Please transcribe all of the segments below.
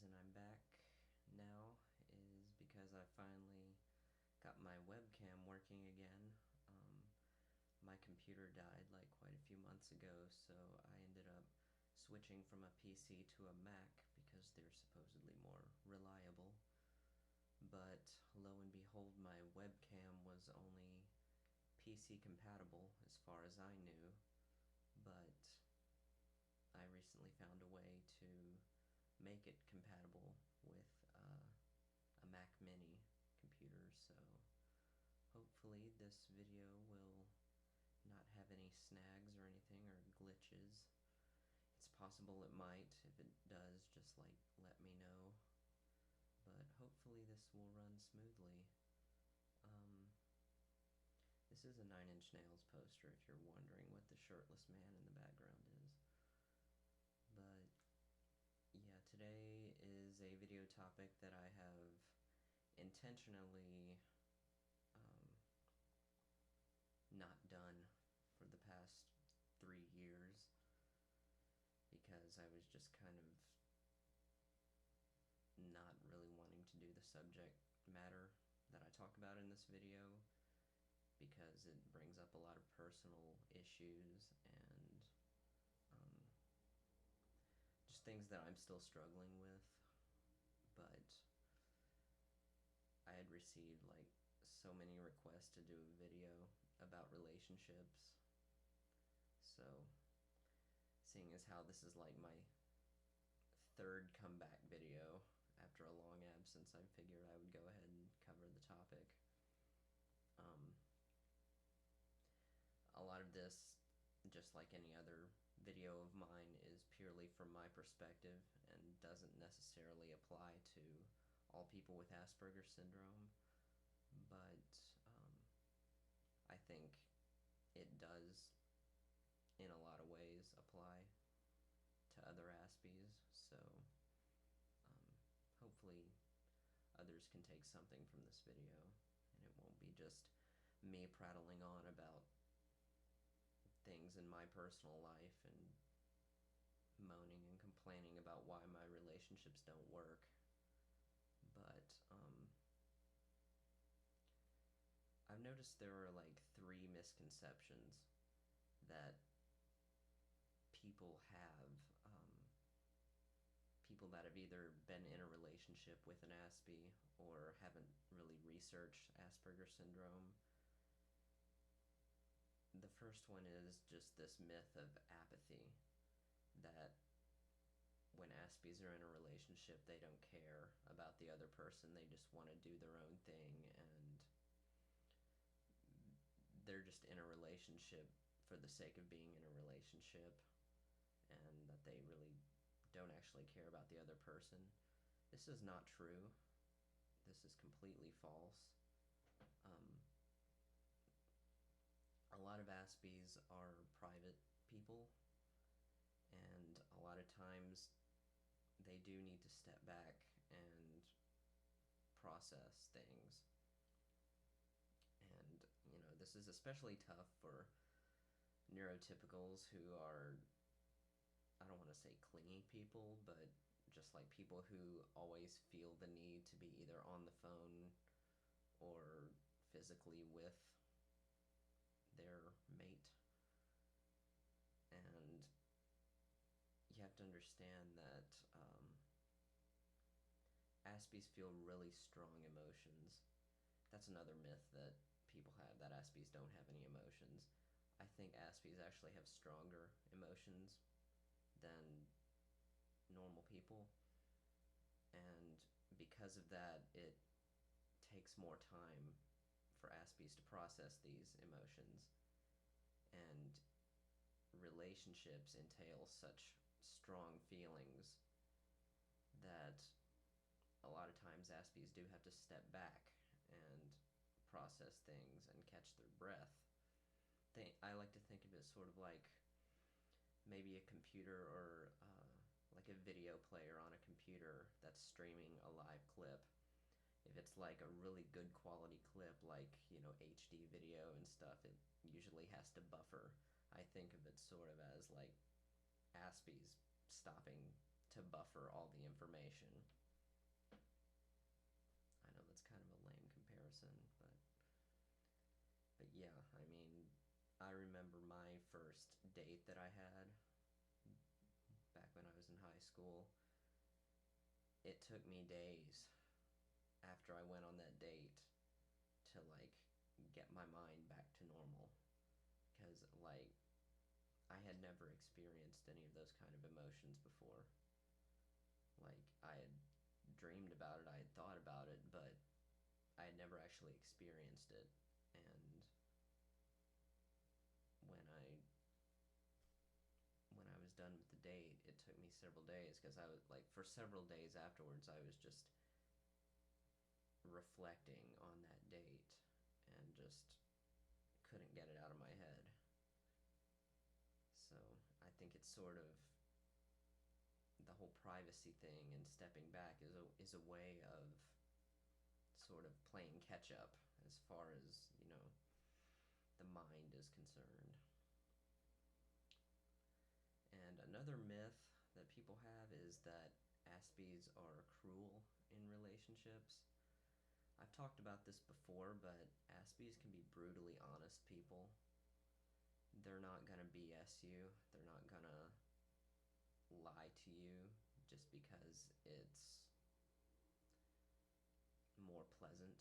reason I'm back now is because I finally got my webcam working again. My computer died like quite a few months ago, so I ended up switching from a PC to a Mac because they're supposedly more reliable. But lo and behold, my webcam was only PC compatible as far as I knew, but I recently found a way to make it compatible with a Mac Mini computer, so hopefully this video will not have any snags or anything or glitches. It's possible it might. If it does, just let me know, but hopefully this will run smoothly. This is a Nine Inch Nails poster if you're wondering what the shirtless man in the background is. But yeah, today is a video topic that I have intentionally not done for the past 3 years because I was just kind of not really wanting to do the subject matter that I talk about in this video because it brings up a lot of personal issues and just things that I'm still struggling with. But I had received so many requests to do a video about relationships, so seeing as how this is like my third comeback video after a long absence, I figured I would go ahead and cover the topic. A lot of this, just like any other video of mine, is purely from my perspective and doesn't necessarily apply to all people with Asperger's syndrome, but I think it does in a lot of ways apply to other Aspies, so hopefully others can take something from this video and it won't be just me prattling on about things in my personal life and moaning and complaining about why my relationships don't work. But I've noticed there are 3 misconceptions that people have, people that have either been in a relationship with an Aspie or haven't really researched Asperger's syndrome. The first one is just this myth of apathy, that when Aspies are in a relationship, they don't care about the other person, they just want to do their own thing, and they're just in a relationship for the sake of being in a relationship, and that they really don't actually care about the other person. This is not true. This is completely false. A lot of Aspies are private people, and a lot of times they do need to step back and process things. And, this is especially tough for neurotypicals who are, I don't want to say clingy people, but just people who always feel the need to be either on the phone or physically with their mate. And you have to understand that Aspies feel really strong emotions. That's another myth that people have, that Aspies don't have any emotions. I think Aspies actually have stronger emotions than normal people, and because of that, it takes more time for Aspies to process these emotions, and relationships entail such strong feelings that a lot of times Aspies do have to step back and process things and catch their breath. I like to think of it sort of like maybe a computer or like a video player on a computer that's streaming a live clip. If it's like a really good quality clip, like, HD video and stuff, it usually has to buffer. I think of it sort of as like Aspies stopping to buffer all the information. I know that's kind of a lame comparison, but yeah, I mean, I remember my first date that I had back when I was in high school. It took me days after I went on that date to like get my mind back to normal, because like I had never experienced any of those kind of emotions before. Like I had dreamed about it, I had thought about it, but I had never actually experienced it. And when I was done with the date, it took me several days, because I was like, for several days afterwards, I was just reflecting on that date and just couldn't get it out of my head. So I think it's sort of the whole privacy thing and stepping back is a way of sort of playing catch up as far as, the mind is concerned. And another myth that people have is that Aspies are cruel in relationships. I've talked about this before, but Aspies can be brutally honest people. They're not gonna BS you. They're not gonna lie to you just because it's more pleasant.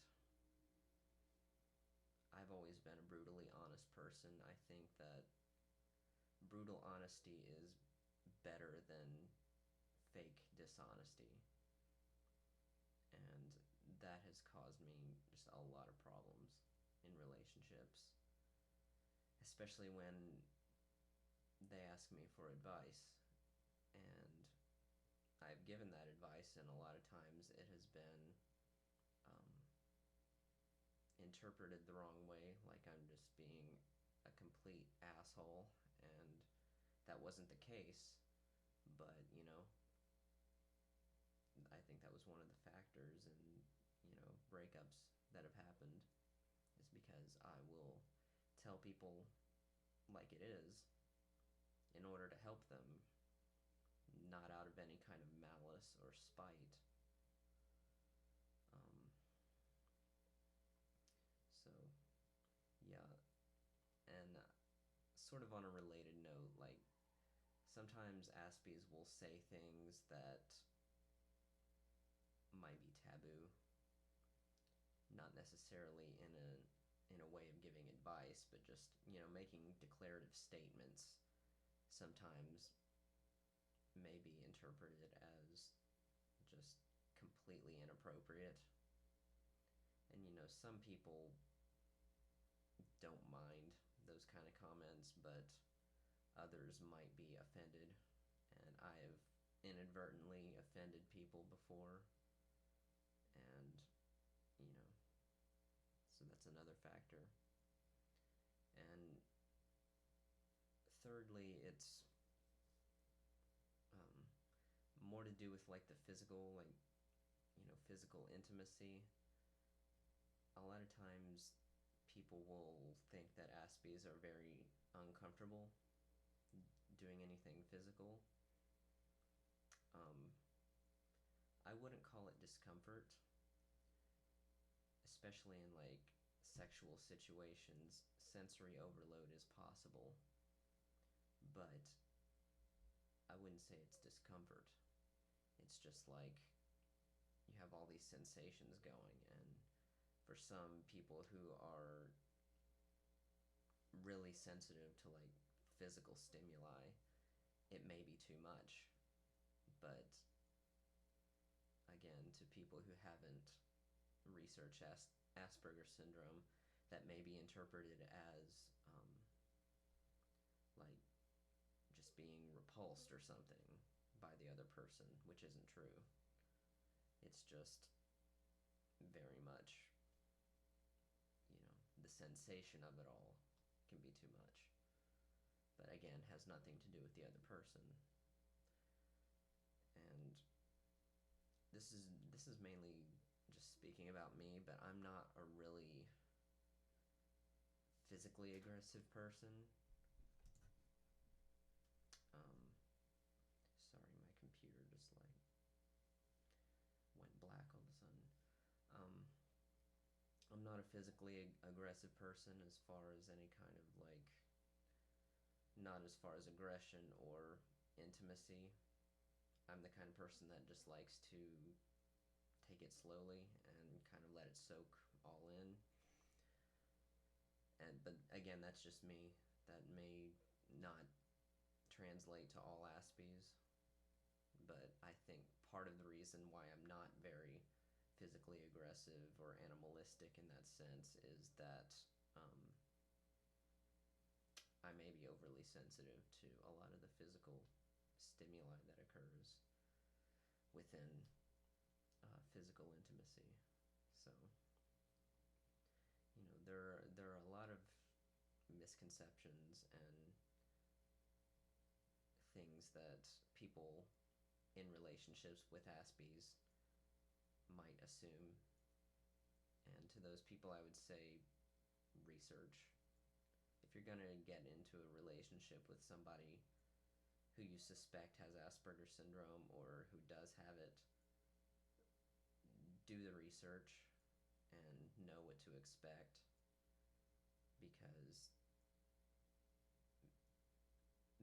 I've always been a brutally honest person. I think that brutal honesty is better than fake dishonesty. And that has caused me just a lot of problems in relationships, especially when they ask me for advice. And I've given that advice, and a lot of times it has been interpreted the wrong way, like I'm just being a complete asshole, and that wasn't the case. But I think that was one of the factors in breakups that have happened, is because I will tell people like it is in order to help them, not out of any kind of malice or spite. So yeah, and sort of on a related note, like sometimes Aspies will say things that might be taboo, not necessarily in a way of giving advice, but just making declarative statements. Sometimes may be interpreted as just completely inappropriate, and some people don't mind those kind of comments, but others might be offended, and I have inadvertently offended people before, and so that's another factor. And thirdly, it's more to do with like the physical, like physical intimacy. A lot of times people will think that Aspies are very uncomfortable doing anything physical. I wouldn't call it discomfort, especially in like sexual situations. Sensory overload is possible, but I wouldn't say it's discomfort. It's just like you have all these sensations going, and for some people who are really sensitive to like physical stimuli, it may be too much. But again, to people who haven't researched Asperger's syndrome, that may be interpreted as like just being repulsed or something by the other person, which isn't true. It's just very much, the sensation of it all can be too much. But again, has nothing to do with the other person. And this is mainly just speaking about me, but I'm not a really physically aggressive person. Sorry, my computer just not a physically aggressive person as far as any kind of like, not as far as aggression or intimacy. I'm the kind of person that just likes to take it slowly and kind of let it soak all in. And but again, that's just me. That may not translate to all Aspies, but I think part of the reason why I'm not very physically aggressive or animalistic in that sense is that I may be overly sensitive to a lot of the physical stimuli that occurs within physical intimacy. So, there are a lot of misconceptions and things that people in relationships with Aspies might assume. And to those people, I would say research. If you're going to get into a relationship with somebody who you suspect has Asperger's syndrome or who does have it, do the research and know what to expect, because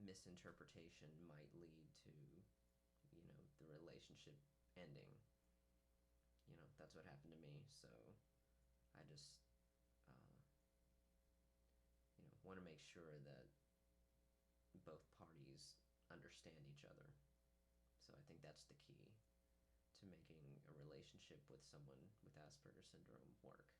misinterpretation might lead to, the relationship ending. That's what happened to me. So I just, want to make sure that both parties understand each other. So I think that's the key to making a relationship with someone with Asperger's syndrome work.